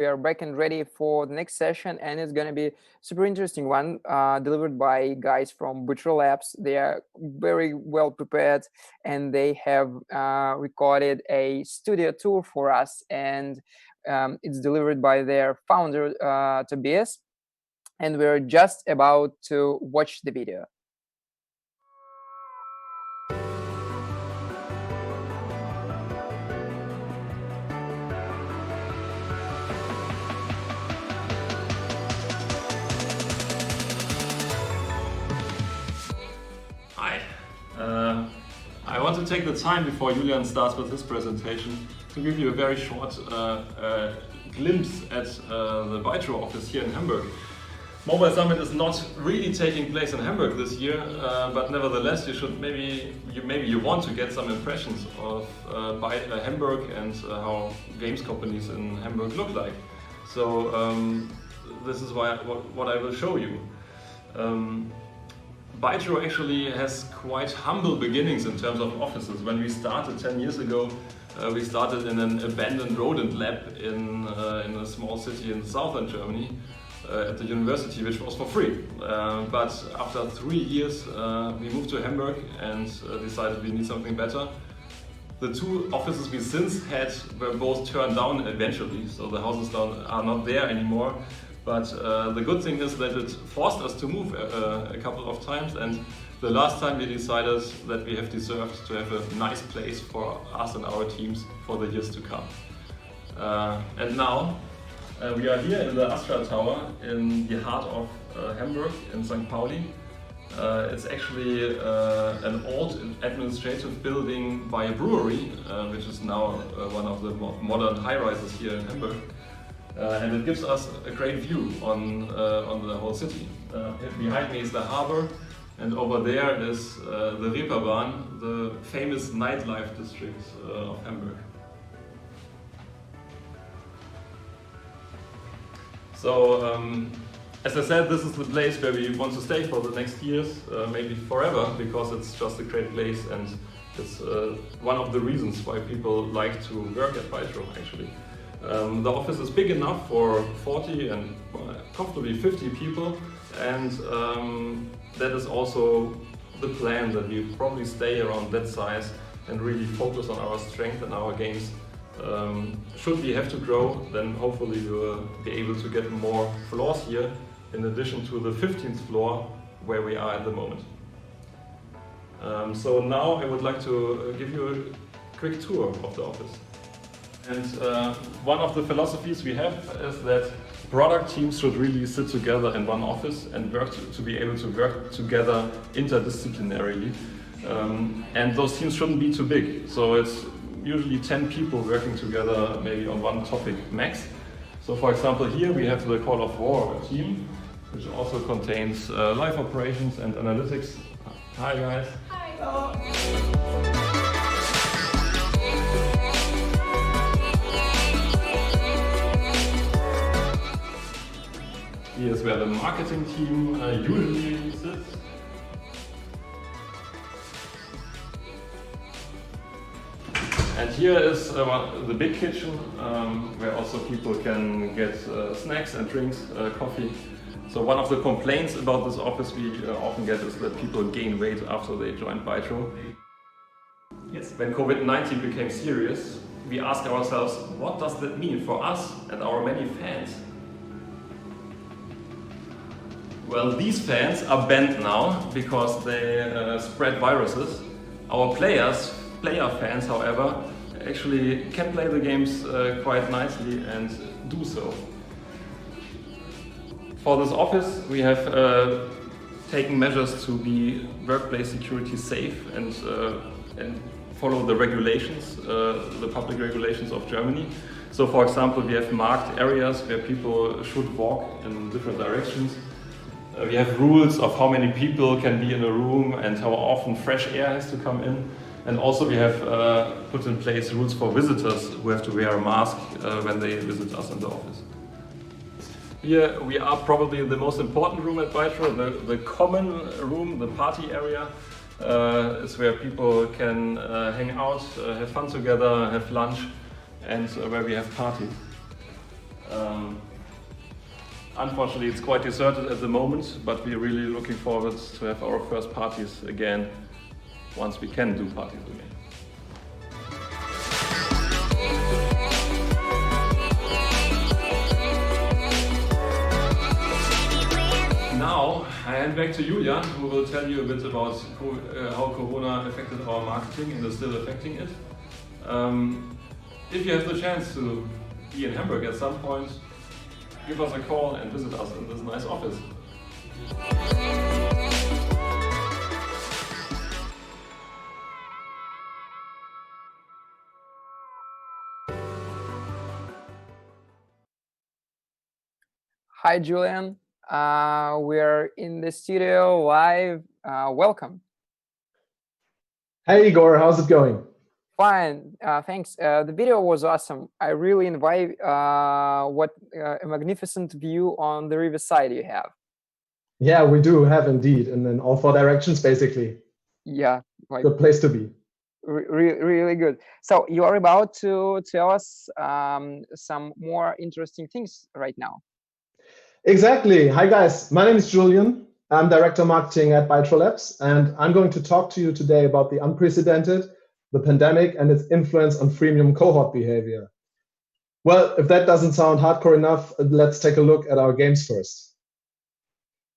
We are back and ready for the next session, and it's going to be super interesting one, delivered by guys from Bytro Labs. They are very well prepared, and they have recorded a studio tour for us, and it's delivered by their founder, Tobias, and we're just about to watch the video. Hi. I want to take the time before Julian starts with his presentation to give you a very short glimpse at the Bytro office here in Hamburg. Mobile Summit is not really taking place in Hamburg this year, but nevertheless you should maybe you want to get some impressions of Hamburg and how games companies in Hamburg look like. So this is what I will show you. Bytro actually has quite humble beginnings in terms of offices. When we started 10 years ago, we started in an abandoned rodent lab in a small city in southern Germany at the university, which was for free. But after 3 years, we moved to Hamburg and decided we need something better. The two offices we since had were both turned down eventually, so the houses are not there anymore. But the good thing is that it forced us to move a couple of times, and the last time we decided that we have deserved to have a nice place for us and our teams for the years to come. And now we are here in the Astra Tower in the heart of Hamburg in St. Pauli. It's actually an old administrative building by a brewery, which is now one of the modern high-rises here in Hamburg. And it gives us a great view on the whole city. Behind me is the harbor, and over there is the Reeperbahn, the famous nightlife district of Hamburg. So, as I said, this is the place where we want to stay for the next years, maybe forever, because it's just a great place, and it's one of the reasons why people like to work at Bytro, actually. The office is big enough for 40 and comfortably 50 people, and that is also the plan, that we probably stay around that size and really focus on our strength and our games. Should we have to grow, then hopefully we will be able to get more floors here in addition to the 15th floor where we are at the moment. So now I would like to give you a quick tour of the office. And one of the philosophies we have is that product teams should really sit together in one office and work to be able to work together interdisciplinarily. And those teams shouldn't be too big. So it's usually 10 people working together, maybe on one topic max. So for example, here we have the Call of War team, which also contains live operations and analytics. Hi guys. Hi. Hello. Here's where the marketing team usually sits. And here is the big kitchen, where also people can get snacks and drinks, coffee. So one of the complaints about this office we often get is that people gain weight after they join Bytro. Yes. When COVID-19 became serious, we asked ourselves, what does that mean for us and our many fans? Well, these fans are banned now because they spread viruses. Our player fans, however, actually can play the games quite nicely and do so. For this office, we have taken measures to be workplace security safe and follow the regulations, the public regulations of Germany. So, for example, we have marked areas where people should walk in different directions. We have rules of how many people can be in a room and how often fresh air has to come in. And also we have put in place rules for visitors who have to wear a mask when they visit us in the office. Here we are probably in the most important room at Bytro, the common room, the party area. Is where people can hang out, have fun together, have lunch, and where we have parties. Unfortunately, it's quite deserted at the moment, but we're really looking forward to have our first parties again once we can do parties again. Now, I hand back to Julian, who will tell you a bit about how Corona affected our marketing and is still affecting it. If you have the chance to be in Hamburg at some point, give us a call and visit us in this nice office. Hi, Julian. We're in the studio live. Welcome. Hey, Igor, how's it going? Fine, thanks. The video was awesome. I really envy what a magnificent view on the riverside you have. Yeah, we do have indeed, and in all four directions, basically. Yeah, like good place to be. Really good. So you are about to tell us some more interesting things right now. Exactly. Hi, guys. My name is Julian. I'm Director of Marketing at Bytro Labs, and I'm going to talk to you today about the unprecedented, the pandemic, and its influence on freemium cohort behavior. Well, if that doesn't sound hardcore enough, let's take a look at our games first.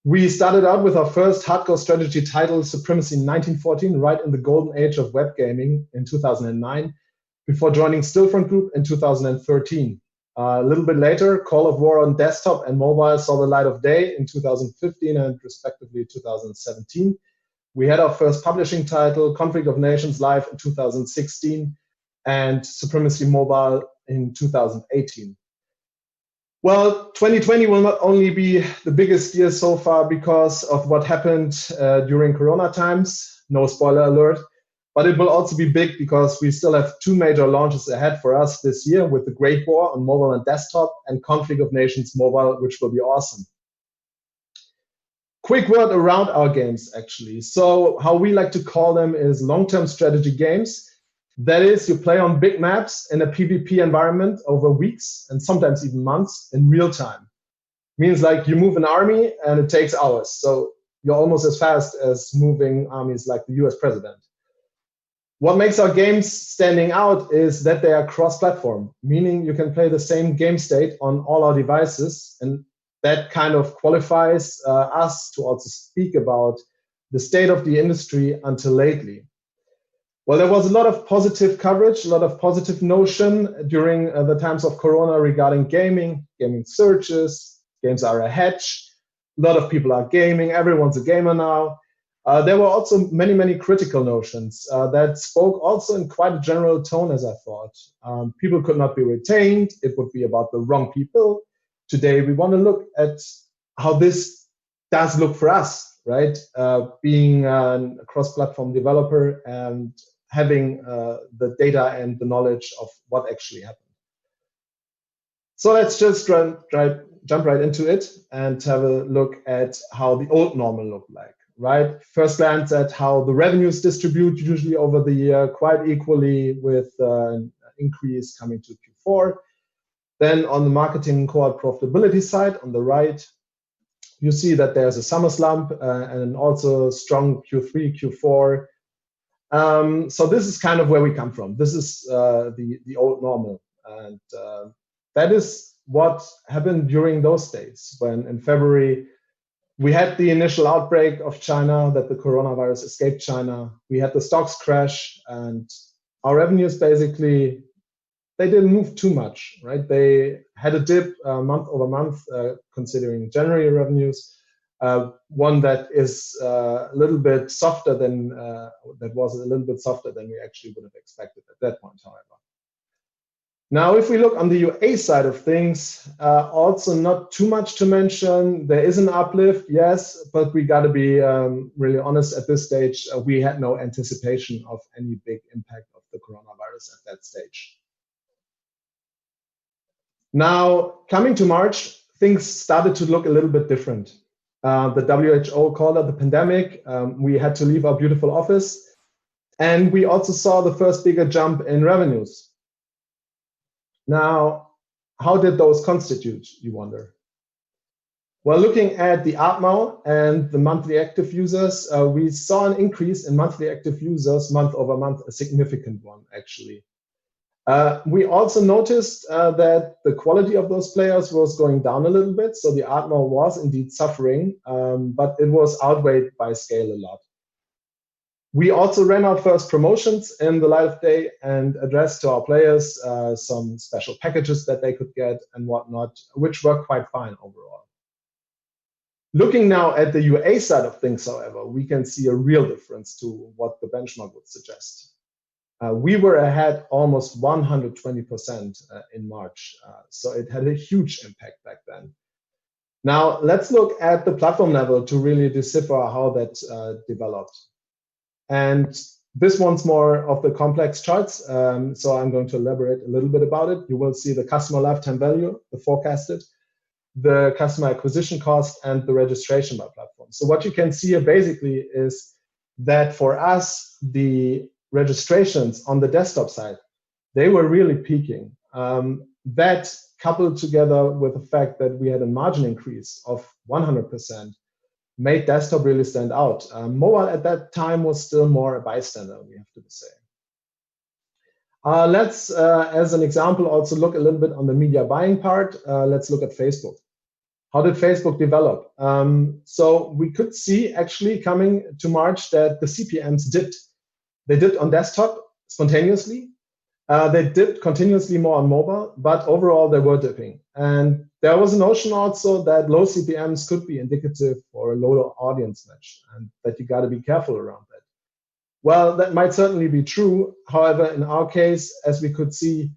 We started out with our first hardcore strategy title, Supremacy in 1914, right in the golden age of web gaming in 2009, before joining Stillfront Group in 2013. A little bit later, Call of War on desktop and mobile saw the light of day in 2015 and respectively 2017. We had our first publishing title, Conflict of Nations, live in 2016, and Supremacy Mobile in 2018. Well, 2020 will not only be the biggest year so far because of what happened during Corona times, no spoiler alert, but it will also be big because we still have two major launches ahead for us this year with the Great War on mobile and desktop and Conflict of Nations Mobile, which will be awesome. Quick word around our games, actually. So how we like to call them is long-term strategy games. That is, you play on big maps in a PvP environment over weeks and sometimes even months in real time. Means like you move an army and it takes hours. So you're almost as fast as moving armies like the US president. What makes our games standing out is that they are cross-platform, meaning you can play the same game state on all our devices. And that kind of qualifies us to also speak about the state of the industry until lately. Well, there was a lot of positive coverage, a lot of positive notion during the times of Corona regarding gaming, gaming searches, games are a hedge, a lot of people are gaming, everyone's a gamer now. There were also many, many critical notions that spoke also in quite a general tone, as I thought. People could not be retained, it would be about the wrong people. Today, we want to look at how this does look for us, right? Being a cross-platform developer and having the data and the knowledge of what actually happened. So let's just jump right into it and have a look at how the old normal looked like, right? First glance at how the revenues distribute usually over the year quite equally with an increase coming to Q4. Then on the marketing cohort profitability side, on the right, you see that there's a summer slump and also strong Q3, Q4. So this is kind of where we come from. This is the old normal. And that is what happened during those days when in February, we had the initial outbreak of China, that the coronavirus escaped China. We had the stocks crash and our revenues basically, they didn't move too much, right? They had a dip month over month, considering January revenues. One that is a little bit softer than, that was a little bit softer than we actually would have expected at that point, however. Now, if we look on the UA side of things, also not too much to mention. There is an uplift, yes, but we got to be really honest at this stage. We had no anticipation of any big impact of the coronavirus at that stage. Now, coming to March, things started to look a little bit different. The WHO called it the pandemic. We had to leave our beautiful office. And we also saw the first bigger jump in revenues. Now, how did those constitute, you wonder? Well, looking at the ARPMAU and the monthly active users, we saw an increase in monthly active users month over month, a significant one, actually. We also noticed that the quality of those players was going down a little bit. So the ARPMAU was indeed suffering, but it was outweighed by scale a lot. We also ran our first promotions in the light of day and addressed to our players some special packages that they could get and whatnot, which worked quite fine overall. Looking now at the UA side of things, however, we can see a real difference to what the benchmark would suggest. We were ahead almost 120% in March, so it had a huge impact back then. Now, let's look at the platform level to really decipher how that developed. And this one's more of the complex charts, so I'm going to elaborate a little bit about it. You will see the customer lifetime value, the forecasted, the customer acquisition cost, and the registration by platform. So what you can see here basically is that for us, the registrations on the desktop side, they were really peaking. That coupled together with the fact that we had a margin increase of 100% made desktop really stand out. Mobile at that time was still more a bystander, we have to say. Let's, as an example, also look a little bit on the media buying part. Let's look at Facebook. How did Facebook develop? So we could see actually coming to March that the CPMs dipped. They dipped on desktop spontaneously. They dipped continuously more on mobile, but overall they were dipping. And there was a notion also that low CPMs could be indicative for a lower audience match, and that you got to be careful around that. Well, that might certainly be true. However, in our case, as we could see,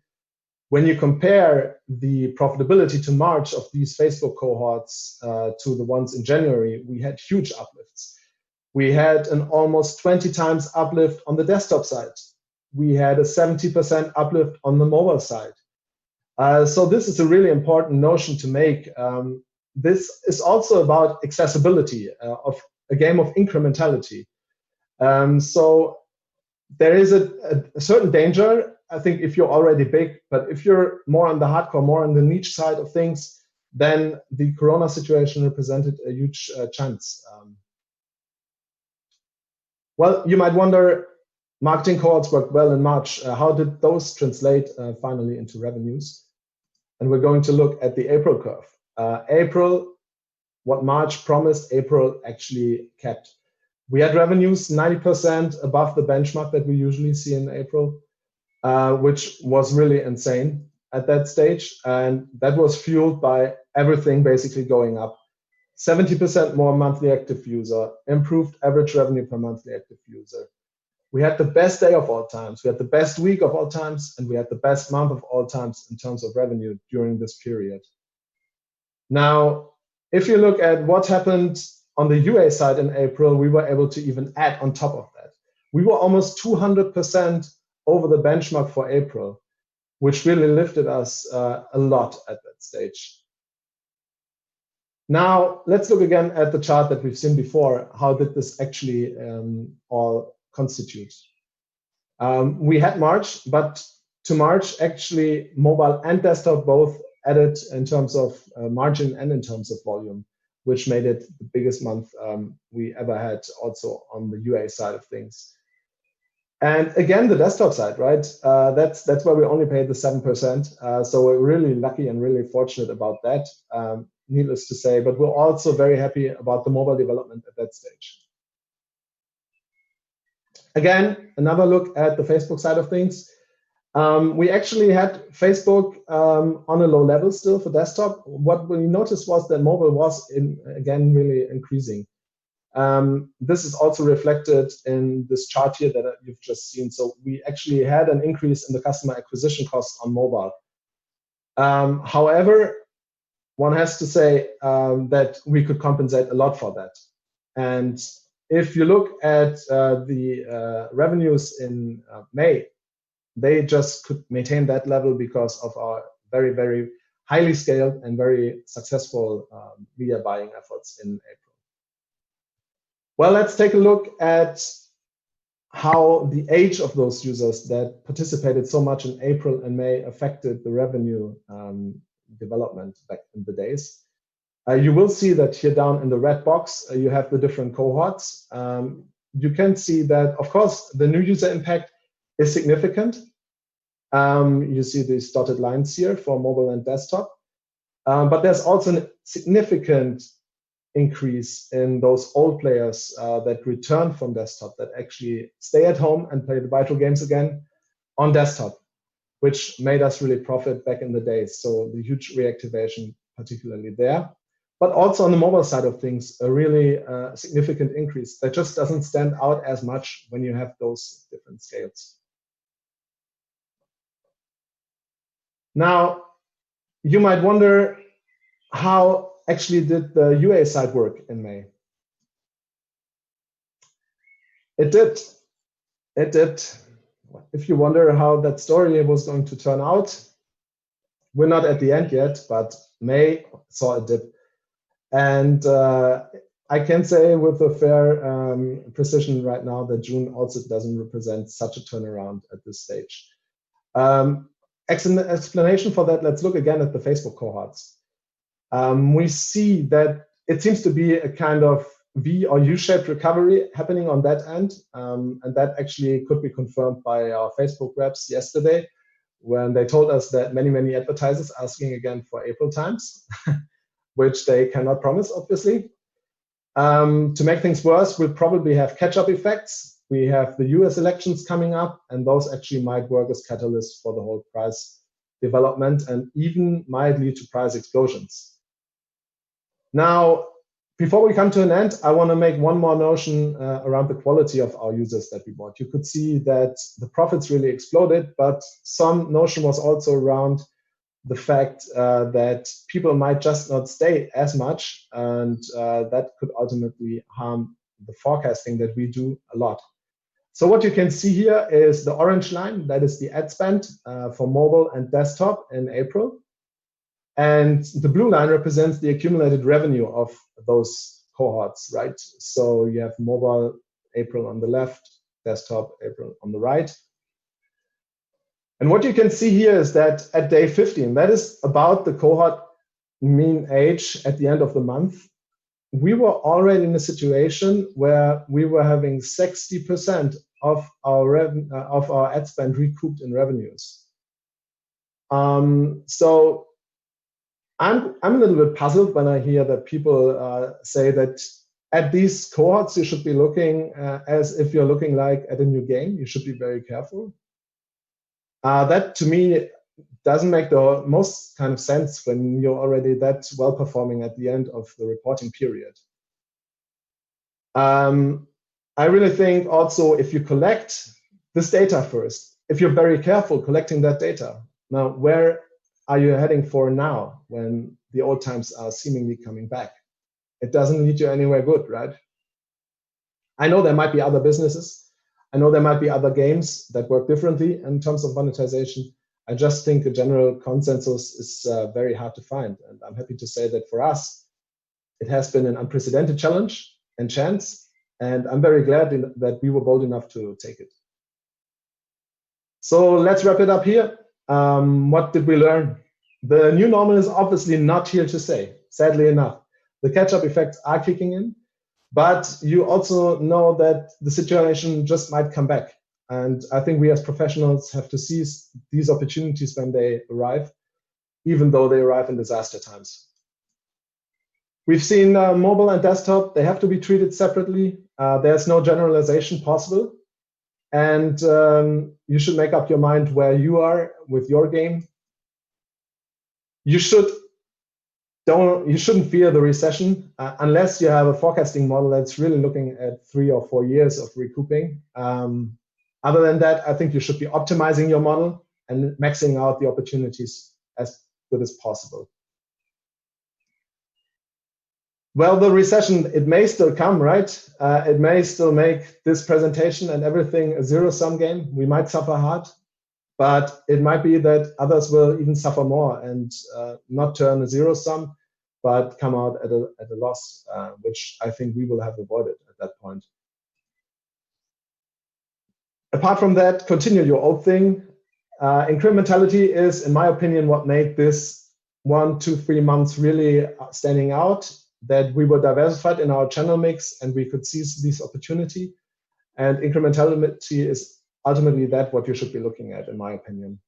when you compare the profitability to March of these Facebook cohorts to the ones in January, we had huge uplifts. We had an almost 20 times uplift on the desktop side. We had a 70% uplift on the mobile side. So this is a really important notion to make. This is also about accessibility of a game of incrementality. So there is a certain danger, I think, if you're already big, but if you're more on the hardcore, more on the niche side of things, then the Corona situation represented a huge chance. Well, you might wonder, marketing cohorts worked well in March. How did those translate finally into revenues? And we're going to look at the April curve. April, what March promised, April actually kept. We had revenues 90% above the benchmark that we usually see in April, which was really insane at that stage. And that was fueled by everything basically going up. 70% more monthly active user, improved average revenue per monthly active user. We had the best day of all times, we had the best week of all times, and we had the best month of all times in terms of revenue during this period. Now, if you look at what happened on the UA side in April, we were able to even add on top of that. We were almost 200% over the benchmark for April, which really lifted us a lot at that stage. Now, let's look again at the chart that we've seen before. How did this actually all constitute? We had March, but to March, actually, mobile and desktop both added in terms of margin and in terms of volume, which made it the biggest month we ever had also on the UA side of things. And again, the desktop side, right? That's where we only paid the 7%. So we're really lucky and really fortunate about that, needless to say, but we're also very happy about the mobile development at that stage. Again, another look at the Facebook side of things. We actually had Facebook on a low level still for desktop. What we noticed was that mobile was, again, really increasing. This is also reflected in this chart here that you've just seen. So we actually had an increase in the customer acquisition cost on mobile. However, one has to say that we could compensate a lot for that. And if you look at the revenues in May, they just could maintain that level because of our very, very highly scaled and very successful media buying efforts in April. Well, let's take a look at how the age of those users that participated so much in April and May affected the revenue development back in the days. You will see that here down in the red box, you have the different cohorts. You can see that, of course, the new user impact is significant. You see these dotted lines here for mobile and desktop. But there's also a significant increase in those old players that return from desktop, that actually stay at home and play the Bytro games again on desktop, which made us really profit back in the days. So the huge reactivation, particularly there. But also on the mobile side of things, a really significant increase that just doesn't stand out as much when you have those different scales. Now, you might wonder, how actually did the UA side work in May? It did. It did. If you wonder how that story was going to turn out, we're not at the end yet, but May saw a dip. And I can say with a fair precision right now that June also doesn't represent such a turnaround at this stage. Explanation for that, let's look again at the Facebook cohorts. We see that it seems to be a kind of V or U-shaped recovery happening on that end. And that actually could be confirmed by our Facebook reps yesterday, when they told us that many advertisers are asking again for April times, which they cannot promise, obviously. To make things worse, we'll probably have catch-up effects. We have the US elections coming up, and those actually might work as catalysts for the whole price development and even might lead to price explosions. Now, before we come to an end, I want to make one more notion around the quality of our users that we bought. You could see that the profits really exploded, but some notion was also around the fact that people might just not stay as much, and that could ultimately harm the forecasting that we do a lot. So what you can see here is the orange line, that is the ad spend for mobile and desktop in April. And the blue line represents the accumulated revenue of those cohorts, right? So you have mobile April on the left, desktop April on the right. And what you can see here is that at day 15, that is about the cohort mean age at the end of the month, we were already in a situation where we were having 60% of our ad spend recouped in revenues. So I'm a little bit puzzled when I hear that people say that at these cohorts you should be looking as if you're looking like at a new game. You should be very careful. That to me doesn't make the most kind of sense when you're already that well performing at the end of the reporting period. I really think also if you collect this data first, if you're very careful collecting that data, now where are you heading for now when the old times are seemingly coming back? It doesn't lead you anywhere good, right? I know there might be other businesses. I know there might be other games that work differently in terms of monetization. I just think a general consensus is very hard to find. And I'm happy to say that for us, it has been an unprecedented challenge and chance. And I'm very glad that we were bold enough to take it. So let's wrap it up here. What did we learn? The new normal is obviously not here to stay, sadly enough. The catch-up effects are kicking in, but you also know that the situation just might come back. And I think we as professionals have to seize these opportunities when they arrive, even though they arrive in disaster times. We've seen mobile and desktop, they have to be treated separately. There's no generalization possible. And you should make up your mind where you are with your game. You shouldn't fear the recession unless you have a forecasting model that's really looking at 3 or 4 years of recouping. Other than that, I think you should be optimizing your model and maxing out the opportunities as good as possible. Well, the recession, it may still come, right? It may still make this presentation and everything a zero-sum game. We might suffer hard, but it might be that others will even suffer more and not turn a zero-sum, but come out at a loss, which I think we will have avoided at that point. Apart from that, continue your old thing. Incrementality is, in my opinion, what made this 1, 2, 3 months really standing out, that we were diversified in our channel mix and we could seize this opportunity. And incrementality is ultimately what you should be looking at, in my opinion.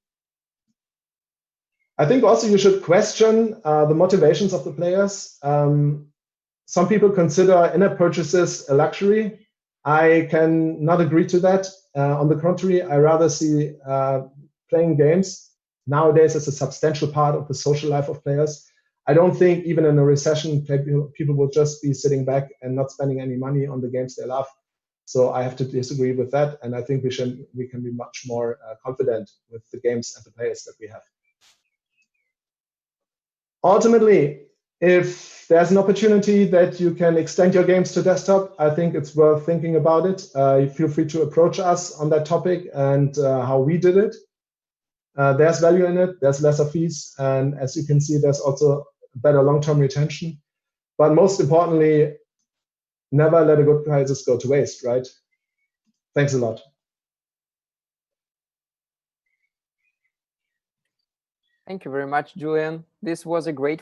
I think also you should question the motivations of the players. Some people consider in-app purchases a luxury. I can not agree to that. On the contrary, I rather see playing games nowadays as a substantial part of the social life of players. I don't think even in a recession, people will just be sitting back and not spending any money on the games they love. So I have to disagree with that. And I think we can be much more confident with the games and the players that we have. Ultimately, if there's an opportunity that you can extend your games to desktop, I think it's worth thinking about it. Feel free to approach us on that topic and how we did it. There's value in it, there's lesser fees, and as you can see, there's also better long-term retention. But most importantly, never let a good crisis go to waste, right? Thanks a lot. Thank you very much, Julian. This was a great